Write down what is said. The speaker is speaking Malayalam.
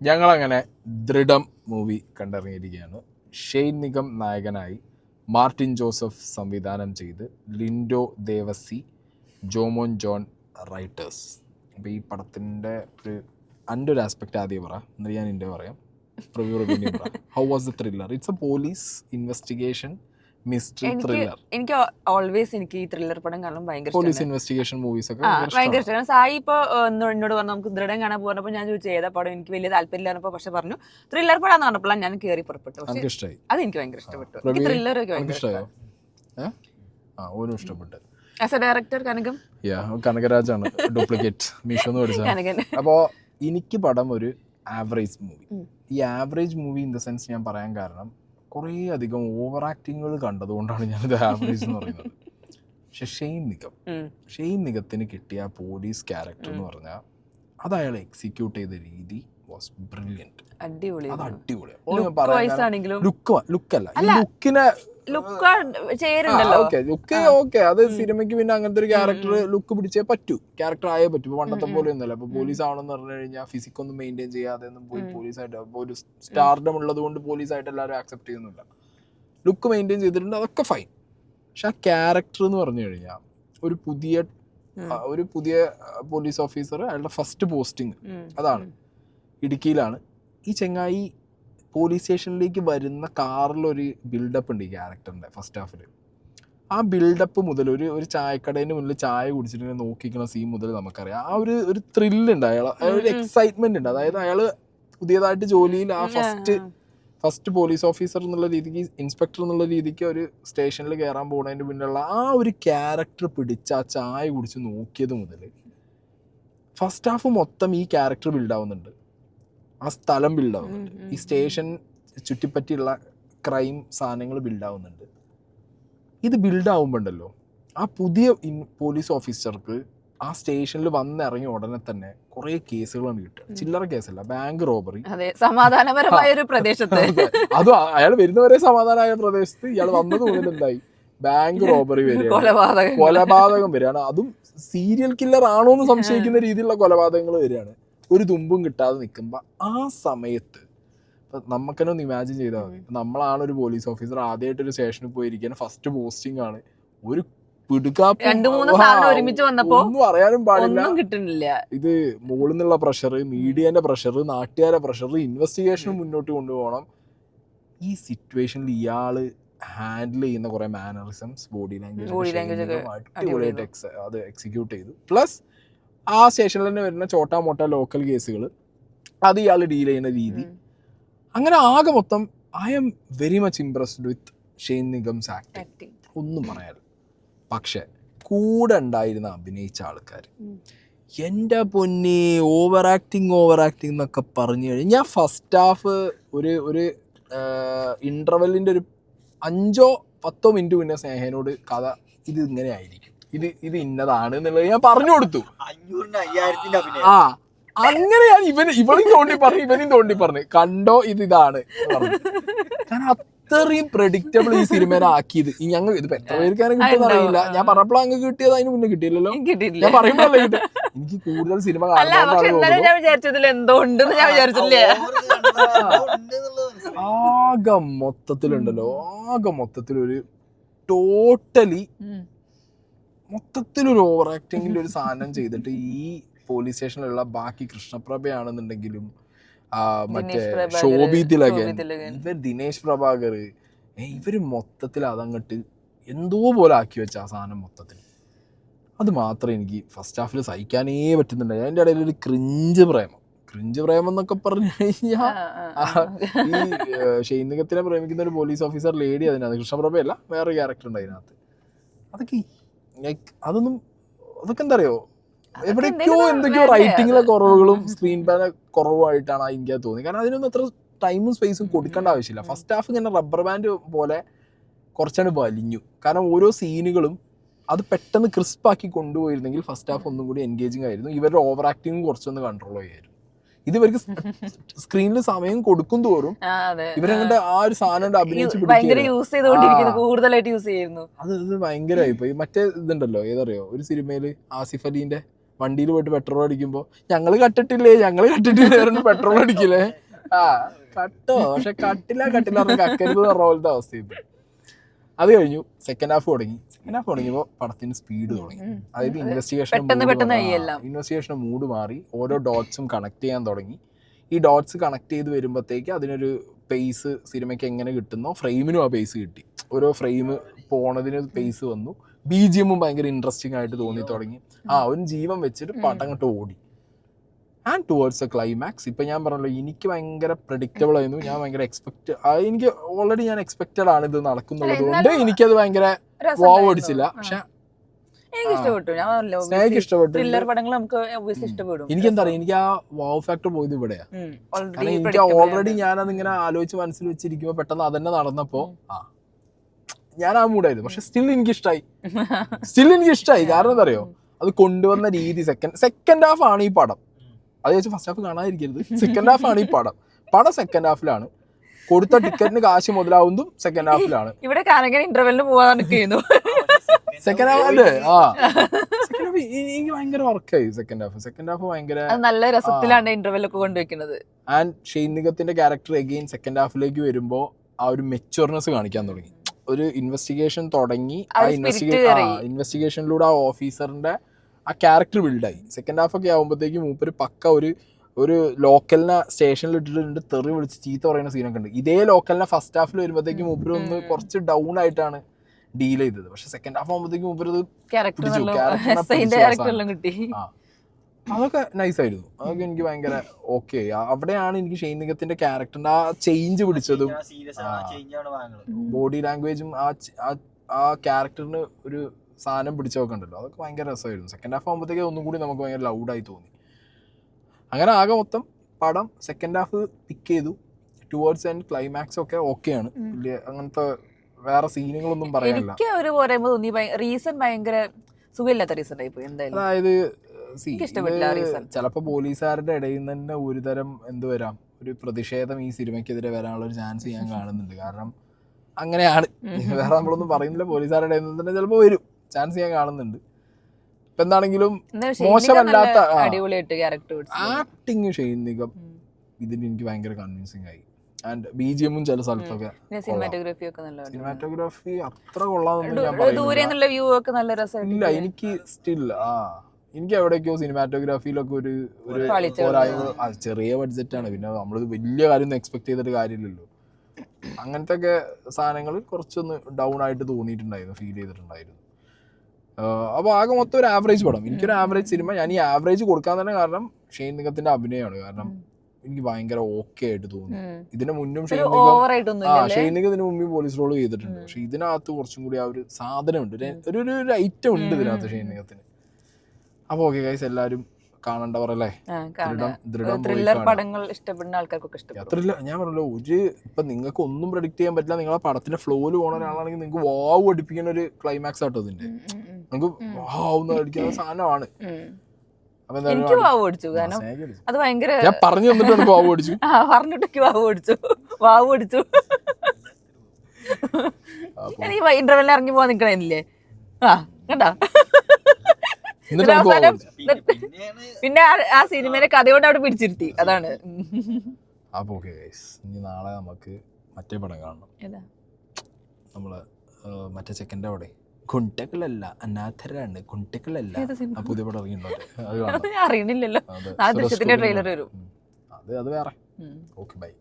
ഞങ്ങളങ്ങനെ ദൃഢം മൂവി കണ്ടിറങ്ങിയിരിക്കുകയാണ്. ഷെയ്ൻ നിഗം നായകനായി, മാർട്ടിൻ ജോസഫ് സംവിധാനം ചെയ്ത്, ലിൻഡോ ദേവസി, ജോമോൻ ജോൺ റൈറ്റേഴ്സ്. അപ്പോൾ ഈ പടത്തിൻ്റെ എൻ്റെ ഒരു ആസ്പെക്റ്റ് ആദ്യം പറ, എന്നിട്ട് ഞാൻ എൻ്റെ പറയാം. റിവ്യൂ പറ. How was the thriller? It's A police investigation mystery thriller. എനിക്ക് ഓൾവേസ് എനിക്ക് ഈ ത്രില്ലർ പടം കാണാൻ ഭയങ്കര പോലീസ് ഇൻവെസ്റ്റിഗേഷൻ മൂവീസ് ഒക്കെ ഭയങ്കര ഇഷ്ടമാണ്. സായി ഇപ്പൊ എന്നോട് പറഞ്ഞു നമുക്ക് ദൃഢം കാണാൻ പോകുന്നപ്പോൾ ഞാൻ ചോദിച്ചു ഏതാ പടം, എനിക്ക് വലിയ താല്പര്യമില്ലായിരുന്നപ്പോൾ പക്ഷെ പറഞ്ഞു ത്രില്ലർ പടം എന്ന് പറഞ്ഞപ്പോഴാണ് ഞാൻ കയറി പുറപ്പെട്ടു. പക്ഷേ അത് എനിക്ക് ഭയങ്കര ഇഷ്ടപ്പെട്ടു. ത്രില്ലർ ഒക്കെ ഭയങ്കര ഇഷ്ടപ്പെട്ടു. ആസ് എ ഡയറക്ടർ കനകരാജാണ് ഡ്യൂപ്ലിക്കേറ്റ് മീഷോ എന്ന് പഠിച്ചത്. അപ്പോൾ എനിക്ക് പടം ഒരു ആവറേജ് മൂവി. ഈ average movie in the sense ഞാൻ പറയാൻ കാരണം കുറേ അധികം ഓവർ ആക്ടിങ്ങുകൾ കണ്ടതുകൊണ്ടാണ് ഞാനിത് ആവറേജ് എന്ന് പറയുന്നത്. പക്ഷെ ഷെയ്ൻ നിഗത്തിന് കിട്ടിയ പോലീസ് ക്യാരക്ടർ എന്ന് പറഞ്ഞാൽ അത് അയാൾ എക്സിക്യൂട്ട് ചെയ്ത രീതി വാസ് ബ്രില്യൻറ്റ്. അത് അടിപൊളിയാണ്. ലുക്കല്ല, ഈ ലുക്കിനെ അത് സിനിമയ്ക്ക് പിന്നെ അങ്ങനത്തെ ഒരു ക്യാരക്ടർ ലുക്ക് പിടിച്ചേ പറ്റൂ, ക്യാരക്ടർ ആയേ പറ്റൂ. പണ്ടത്തെ പോലെ ഒന്നുമല്ല. ഇപ്പൊ പോലീസ് ആണെന്ന് പറഞ്ഞു കഴിഞ്ഞാൽ ഫിസിക് ഒന്നും മെയിൻറ്റെയിൻ ചെയ്യാതെ ഒന്നും പോയി പോലീസായിട്ട് ഒരു സ്റ്റാർഡം ഉള്ളത് കൊണ്ട് പോലീസായിട്ട് എല്ലാവരും ആക്സെപ്റ്റ് ചെയ്യുന്നില്ല. ലുക്ക് മെയിൻറ്റെയിൻ ചെയ്തിട്ടുണ്ട്, അതൊക്കെ ഫൈൻ. പക്ഷെ ആ ക്യാരക്ടർ എന്ന് പറഞ്ഞു കഴിഞ്ഞാൽ ഒരു പുതിയ പോലീസ് ഓഫീസർ, അയാളുടെ ഫസ്റ്റ് പോസ്റ്റിംഗ് അതാണ്, ഇടുക്കിയിലാണ്. ഈ ചെങ്ങായി പോലീസ് സ്റ്റേഷനിലേക്ക് വരുന്ന കാറിലൊരു ബിൽഡപ്പ് ഉണ്ട് ഈ ക്യാരക്ടറിൻ്റെ ഫസ്റ്റ് ഹാഫിൽ. ആ ബിൽഡപ്പ് മുതൽ ഒരു ചായക്കടേൻ്റെ മുന്നിൽ ചായ കുടിച്ചിട്ട് നോക്കിക്കുന്ന സീൻ മുതൽ നമുക്കറിയാം ആ ഒരു ത്രില്ലുണ്ട്, ഒരു എക്സൈറ്റ്മെന്റ് ഉണ്ട്. അതായത് അയാൾ പുതിയതായിട്ട് ജോലിയിൽ ആ ഫസ്റ്റ് പോലീസ് ഓഫീസർ എന്നുള്ള രീതിക്ക്, ഇൻസ്പെക്ടർ എന്നുള്ള രീതിക്ക് ഒരു സ്റ്റേഷനിൽ കയറാൻ പോകുന്നതിൻ്റെ മുന്നിലുള്ള ആ ഒരു ക്യാരക്ടർ പിടിച്ച് ആ ചായ കുടിച്ച് നോക്കിയത് മുതൽ ഫസ്റ്റ് ഹാഫ് മൊത്തം ഈ ക്യാരക്ടർ ബിൽഡാവുന്നുണ്ട്, ആ സ്ഥലം ബിൽഡാവുന്നുണ്ട്, ഈ സ്റ്റേഷൻ ചുറ്റിപ്പറ്റിയുള്ള ക്രൈം സാധനങ്ങൾ ബിൽഡാവുന്നുണ്ട്. ഇത് ബിൽഡാവുമ്പോണ്ടല്ലോ ആ പുതിയ പോലീസ് ഓഫീസർക്ക് ആ സ്റ്റേഷനിൽ വന്നിറങ്ങിയ ഉടനെ തന്നെ കുറെ കേസുകളാണ് കിട്ടുക. ചില്ലറ കേസല്ല, ബാങ്ക് റോബറി. സമാധാനപരമായ ഒരു പ്രദേശത്ത്, അതും അയാൾ വരുന്നവരെ സമാധാനമായ പ്രദേശത്ത് ഇയാൾ വന്നത് മുതൽ എന്തായി ബാങ്ക് റോബറി വരികയാണ്, കൊലപാതകം വരികയാണ്. അതും സീരിയൽ കില്ലർ ആണോ എന്ന് സംശയിക്കുന്ന രീതിയിലുള്ള കൊലപാതകങ്ങൾ വരികയാണ്. ഒരു തുമ്പും കിട്ടാതെ നിൽക്കുമ്പോൾ ആ സമയത്ത് നമുക്കെന്നെ ഒന്ന് ഇമാജിൻ ചെയ്താൽ മതി. നമ്മളാണ് ഒരു പോലീസ് ഓഫീസർ, ആദ്യമായിട്ടൊരു സ്റ്റേഷനിൽ പോയിരിക്കാൻ, ഫസ്റ്റ് പോസ്റ്റിംഗ് ആണ്, ഒരു ഒന്നും അറിയാനും പാടില്ല. ഇത് മുകളിൽ നിന്നുള്ള പ്രഷർ, മീഡിയന്റെ പ്രഷർ, നാട്ടുകാരുടെ പ്രഷർ, ഇൻവെസ്റ്റിഗേഷൻ മുന്നോട്ട് കൊണ്ടുപോകണം. ഈ സിറ്റുവേഷനിൽ ഇയാള് ഹാൻഡിൽ ചെയ്യുന്ന കുറെ മാനറിസംസ്, ബോഡി ലാംഗ്വേജ് അടിപൊളിയായിട്ട് അത് എക്സിക്യൂട്ട് ചെയ്തു. പ്ലസ് ആ സ്റ്റേഷനിൽ തന്നെ വരുന്ന ചോട്ടാ മോട്ട ലോക്കൽ കേസുകൾ അത് ഇയാൾ ഡീൽ ചെയ്യുന്ന രീതി, അങ്ങനെ ആകെ മൊത്തം I am very much impressed with Shane Nigam's acting. ഒന്നും പറയാനില്ല. പക്ഷെ കൂടെ ഉണ്ടായിരുന്ന അഭിനയിച്ച ആൾക്കാർ, എൻ്റെ പൊന്നെ, ഓവർ ആക്ടിങ് എന്നൊക്കെ പറഞ്ഞു കഴിഞ്ഞാൽ ഞാൻ ഫസ്റ്റ് ഹാഫ് ഒരു ഇൻ്റർവെല്ലിൻ്റെ ഒരു 5-10 മിനിറ്റ് മുന്നേ സ്നേഹനോട് കഥ ഇത് ഇങ്ങനെ ആയിരിക്കും, ഇത് ഇന്നതാണ് എന്നുള്ളത് ഞാൻ പറഞ്ഞു കൊടുത്തു. അങ്ങനെ ഞാൻ ഇവനും തോണ്ടി പറഞ്ഞു കണ്ടോ ഇതാണ്. കാരണം അത്രയും പ്രഡിക്റ്റബിൾ ഈ സിനിമേനെ ആക്കിയത്. ഞങ്ങൾ ഇത് എത്ര പേർക്കാനും കിട്ടുന്ന അറിയില്ല. ഞാൻ പറഞ്ഞപ്പോൾ അങ്ങ് കിട്ടിയത് അതിന് മുന്നേ കിട്ടിയില്ലല്ലോ. ഞാൻ പറയുമ്പോഴല്ലേ കിട്ടും. എനിക്ക് കൂടുതൽ സിനിമ ആകെ മൊത്തത്തിലുണ്ടല്ലോ, ഒരു ടോട്ടലി മൊത്തത്തിലൊരു ഓവർ ആക്ടിങ്ങിൽ ഒരു സാധനം ചെയ്തിട്ട് ഈ പോലീസ് സ്റ്റേഷനിലുള്ള ബാക്കി കൃഷ്ണപ്രഭയാണെന്നുണ്ടെങ്കിലും മറ്റേ ശോഭി തിലകൻ, ഇവർ ദിനേശ് പ്രഭാകർ, ഇവര് മൊത്തത്തിൽ അതങ്ങട്ട് എന്തോ പോലെ ആക്കി വെച്ച ആ സാധനം മൊത്തത്തിൽ. അത് മാത്രമേ എനിക്ക് ഫസ്റ്റ് ഹാഫിൽ സഹിക്കാനേ പറ്റുന്നുണ്ട്. അതിൻ്റെ ഇടയിൽ ഒരു ക്രിഞ്ച് പ്രേമം എന്നൊക്കെ പറഞ്ഞു കഴിഞ്ഞാൽ ഈ ഷെയ്ൻ നിഗത്തിനെ പ്രേമിക്കുന്ന ഒരു പോലീസ് ഓഫീസർ ലേഡി അതിനകത്ത്, കൃഷ്ണപ്രഭയല്ല, വേറെ ക്യാരക്ടർ ഉണ്ട് അതിനകത്ത്. അതൊക്കെ എന്താ അറിയോ, എന്തൊക്കെയോ റൈറ്റിങ്ങിലെ കുറവുകളും സ്ക്രീൻ പ്ലേ കുറവായിട്ടാണ് എനിക്ക് തോന്നി. കാരണം അതിനൊന്നും അത്ര ടൈമും സ്പേസും കൊടുക്കേണ്ട ആവശ്യമില്ല. ഫസ്റ്റ് ഹാഫ് ഇങ്ങനെ റബ്ബർ ബാൻഡ് പോലെ കുറച്ചാണ് വലിഞ്ഞു. കാരണം ഓരോ സീനുകളും അത് പെട്ടെന്ന് ക്രിസ്പാക്കി കൊണ്ടുപോയിരുന്നെങ്കിൽ ഫസ്റ്റ് ഹാഫ് ഒന്നും കൂടി എൻഗേജിങ് ആയിരുന്നു. ഇവരുടെ ഓവർ ആക്ടിങ് കുറച്ചൊന്ന് കൺട്രോൾ ചെയ്യായിരുന്നു. ഇത് ഇവർക്ക് സ്ക്രീനിൽ സമയം കൊടുക്കും തോറും ഇവരങ്ങോട്ട് ആ ഒരു സാധനം അഭിനയിച്ച് കൂടുതലായിട്ട് യൂസ് ചെയ്യുന്നു. അത് ഭയങ്കരമായി പോയി. മറ്റേ ഇതുണ്ടല്ലോ, ഏതറിയോ, ഒരു സിനിമയില് ആസിഫ് അലീന്റെ വണ്ടിയിൽ പോയിട്ട് പെട്രോൾ അടിക്കുമ്പോൾ ഞങ്ങൾ കട്ടിട്ടില്ലേ പെട്രോൾ അടിക്കില്ലേ, ആ കട്ടോ, പക്ഷെ കട്ടില്ല കക്കരുത് പറഞ്ഞ പോലത്തെ അവസ്ഥയുണ്ട്. അത് കഴിഞ്ഞു സെക്കൻഡ് ഹാഫ് തുടങ്ങിയപ്പോൾ പടത്തിന് സ്പീഡ് തുടങ്ങി. അതായത് ഇൻവെസ്റ്റിഗേഷൻ മൂഡ് മാറി, ഓരോ ഡോട്ട്സും കണക്ട് ചെയ്യാൻ തുടങ്ങി. ഈ ഡോട്ട്സ് കണക്ട് ചെയ്ത് വരുമ്പോഴത്തേക്ക് അതിനൊരു പേസ് സിനിമയ്ക്ക് എങ്ങനെ കിട്ടുന്നോ ഫ്രെയിമിനും ആ പേസ് കിട്ടി. ഓരോ ഫ്രെയിം പോണതിന് പേസ് വന്നു. BGM ഭയങ്കര ഇൻട്രസ്റ്റിംഗ് ആയിട്ട് തോന്നി തുടങ്ങി. ഒരു ജീവൻ വെച്ചിട്ട് പടം അങ്ങോട്ട് ഓടി. ആൻഡ് ടുവേർഡ്സ് എ ക്ലൈമാക്സ്, ഇപ്പം ഞാൻ പറഞ്ഞല്ലോ എനിക്ക് ഭയങ്കര പ്രഡിക്റ്റബിൾ ആയിരുന്നു. ഞാൻ ഭയങ്കര എനിക്ക് ഓൾറെഡി ഞാൻ എക്സ്പെക്റ്റഡ് ആണ് ഇത് നടക്കുന്നുള്ളത് കൊണ്ട് എനിക്കത് ഭയങ്കര വാവ് അടിച്ചില്ല. പക്ഷെ സ്നേഹയ്ക്ക് ഇഷ്ടപ്പെട്ടു. എനിക്കെന്താ പറയാ, എനിക്ക് ആ വാവ് ഫാക്ടർ പോയത് ഇവിടെയാ. കാരണം എനിക്ക് ഓൾറെഡി ഞാനതിങ്ങനെ ആലോചിച്ച് മനസ്സിൽ വെച്ചിരിക്കുമ്പോ പെട്ടെന്ന് അതന്നെ നടന്നപ്പോ ഞാൻ ആ മൂടായിരുന്നു. പക്ഷെ സ്റ്റിൽ എനിക്ക് ഇഷ്ടമായി. കാരണം എന്താ അറിയോ, അത് കൊണ്ടുവന്ന രീതി. സെക്കൻഡ് ഹാഫ് ആണ് ഈ പടം. അത് വെച്ച് ഫസ്റ്റ് ഹാഫ് കാണാതിരിക്കരുത്. സെക്കൻഡ് ഹാഫ് ആണ് ഈ പടം സെക്കൻഡ് ഹാഫിലാണ്. കൊടുത്ത ടിക്കറ്റിന് കാശ് മുതലാവുന്നതും സെക്കൻഡ് ഹാഫിലാണ്. ഇവിടെ ഇന്റർവെല്ലിന് പോവാൻ സെക്കൻഡ് ഹാഫ് അല്ലേ? എനിക്ക് ഭയങ്കര വർക്കായി സെക്കൻഡ് ഹാഫ് ഭയങ്കര നല്ല രസത്തിലാണ് ഇന്റർവെല്ലൊക്കെ കൊണ്ടുവയ്ക്കുന്നത്. ആൻഡ് ഷെയ്ൻ നിഗത്തിന്റെ ക്യാരക്ടർ അഗെയിൻ സെക്കൻഡ് ഹാഫിലേക്ക് വരുമ്പോ ആ ഒരു മെച്യൂർനെസ് കാണിക്കാൻ തുടങ്ങി. ഒരു ഇൻവെസ്റ്റിഗേഷൻ തുടങ്ങി, ആ ഇൻവെസ്റ്റിഗേഷനിലൂടെ ആ ഓഫീസറിന്റെ ആ ക്യാരക്ടർ ബിൽഡായി. സെക്കൻഡ് ഹാഫ് ഒക്കെ ആകുമ്പോഴത്തേക്കും മൂപ്പര് പക്ക ഒരു ലോക്കലിനെ സ്റ്റേഷനിൽ ഇട്ടിട്ടുണ്ട് തെറി വിളിച്ച് ചീത്ത പറയുന്ന സീനൊക്കെ ഉണ്ട്. ഇതേ ലോക്കലിനെ ഫസ്റ്റ് ഹാഫിൽ വരുമ്പോഴത്തേക്കും മൂപ്പര് ഒന്ന് കുറച്ച് ഡൗൺ ആയിട്ടാണ് ഡീൽ ചെയ്തത്. പക്ഷെ സെക്കൻഡ് ഹാഫ് ആകുമ്പോഴത്തേക്കും മൂപ്പര് അതൊക്കെ നൈസായിരുന്നു. അതൊക്കെ എനിക്ക് ഭയങ്കര ഓക്കെ. അവിടെയാണ് എനിക്ക് ഷെയ്ൻ നിഗത്തിന്റെ ക്യാരക്ടറിന്റെ ആ ചേഞ്ച് പിടിച്ചതും ബോഡി ലാംഗ്വേജും ആ ക്യാരക്ടറിന് ഒരു സാധനം പിടിച്ചൊക്കെ ഉണ്ടല്ലോ, അതൊക്കെ ഭയങ്കര രസമായിരുന്നു. സെക്കൻഡ് ഹാഫ് ആകുമ്പോഴത്തേക്ക് ഒന്നും കൂടി നമുക്ക് ഭയങ്കര ലൗഡായി തോന്നി. അങ്ങനെ ആകെ മൊത്തം പടം സെക്കൻഡ് ഹാഫ് പിക്ക് ചെയ്തു. ടുവേർഡ്സ് ആൻഡ് ക്ലൈമാക്സ് ഒക്കെ ഓക്കെയാണ്. വലിയ അങ്ങനത്തെ വേറെ സീനുകളൊന്നും പറയാനില്ല. അതായത് ചിലപ്പോ പോലീസുകാരുടെ ഇടയിൽ നിന്ന് തന്നെ ഒരുതരം വരാം, ഒരു പ്രതിഷേധം ഈ സിനിമയ്ക്കെതിരെ വരാനുള്ള ഒരു ചാൻസ് ഞാൻ കാണുന്നുണ്ട്. കാരണം അങ്ങനെയാണ്, വേറെ നമ്മളൊന്നും പറയുന്നില്ല. പോലീസുകാരുടെ ഇടയിൽ നിന്ന് തന്നെ ചിലപ്പോ വരും ചാൻസ് ഞാൻ കാണുന്നുണ്ട്. ഇപ്പൊ എന്താണെങ്കിലും മോശമല്ലാത്ത ആക്ടിങ് ഷെയ്ൻ നിഗം ഇതിന് എനിക്ക് ഭയങ്കര കൺവിൻസിങ് ആയി. ആൻഡ് BGM ചില സ്ഥലത്തൊക്കെ സിനിമാറ്റോഗ്രാഫി അത്ര കൊള്ളാമെന്ന് ഞാൻ പറയുന്നില്ല. എനിക്ക് സ്റ്റിൽ എനിക്ക് എവിടേക്കോ സിനിമാറ്റോഗ്രാഫിയിലൊക്കെ ഒരു ചെറിയ ബഡ്ജറ്റാണ്. പിന്നെ നമ്മൾ വലിയ കാര്യം എക്സ്പെക്ട് ചെയ്തിട്ട് കാര്യമില്ലല്ലോ. അങ്ങനത്തെ ഒക്കെ സാധനങ്ങൾ കുറച്ചൊന്ന് ഡൗൺ ആയിട്ട് തോന്നിയിട്ടുണ്ടായിരുന്നു, ഫീൽ ചെയ്തിട്ടുണ്ടായിരുന്നു. അപ്പോൾ ആകെ മൊത്തം ഒരു ആവറേജ് പടം. എനിക്കൊരു ആവറേജ് സിനിമ. ഞാൻ ഈ ആവറേജ് കൊടുക്കാൻ തന്നെ കാരണം ഷെയ്ൻ നിഗത്തിന്റെ അഭിനയമാണ്. കാരണം എനിക്ക് ഭയങ്കര ഓക്കെ ആയിട്ട് തോന്നി. ഇതിന് മുന്നും ഷെയ്ൻ നിഗം ഇതിന് മുമ്പ് പോലീസ് റോൾ ചെയ്തിട്ടുണ്ട്. പക്ഷെ ഇതിനകത്ത് കുറച്ചും കൂടി ആ ഒരു സാധനമുണ്ട്, ഒരു ഐറ്റം ഉണ്ട് ഇതിനകത്ത് ഷെയ്ൻ നിഗത്തിന്. അപ്പൊ ഓക്കെ ഗൈസ്, എല്ലാരും കാണണ്ടവർ അല്ലേ? ത്രില്ലർ പടങ്ങൾ ഇഷ്ടപ്പെടുന്ന ആൾക്കാർക്കൊക്കെ ഇഷ്ടപ്പെടും. ഞാൻ പറഞ്ഞല്ലോ, ഇപ്പൊ നിങ്ങൾക്ക് ഒന്നും പ്രഡിക്ട് ചെയ്യാൻ പറ്റില്ല. നിങ്ങളെ പടത്തിന്റെ ഫ്ലോയിൽ പോണ ഒരാളാണെങ്കിൽ നിങ്ങൾക്ക് വാവ് അടിപ്പിക്കുന്ന ഒരു ക്ലൈമാക്സ് ആട്ടോ ഇതിന്റെ. നിങ്ങൾക്ക് വാവ് അടിക്കുന്ന സാധനമാണ്. എനിക്ക് വാവ് ഓടിച്ചു, കാരണം അത് ഭയങ്കര ഞാൻ പറഞ്ഞു തന്നിട്ട് വാവ് ഓടിച്ചു, പറഞ്ഞിട്ട് വാവ് ഓടിച്ചു. ഞാൻ ഈ ഇന്റർവെല്ലിൽ ഇറങ്ങി പോവാൻ നിക്കണില്ലേ? കേട്ടാ. പിന്നെ ആ സിനിമയിലെ കഥയോട് അവിടെ പിടിച്ചിരുത്തി. അതാണ്. അപ്പൊ ഓക്കെ ഗൈസ്, ഇനി നാളെ നമുക്ക് മറ്റേ പടം കാണണം. നമ്മള് മറ്റേ ചെക്കൻ്റെ അവിടെ കുണ്ടകളല്ല അനാഥരാണ്, കുണ്ടകളല്ല, പുതിയ പടം ഇറങ്ങിയിട്ടുണ്ടോ? അറിയണില്ലല്ലോ. ട്രെയിലർ വരും. അത് വേറെ. Okay bye.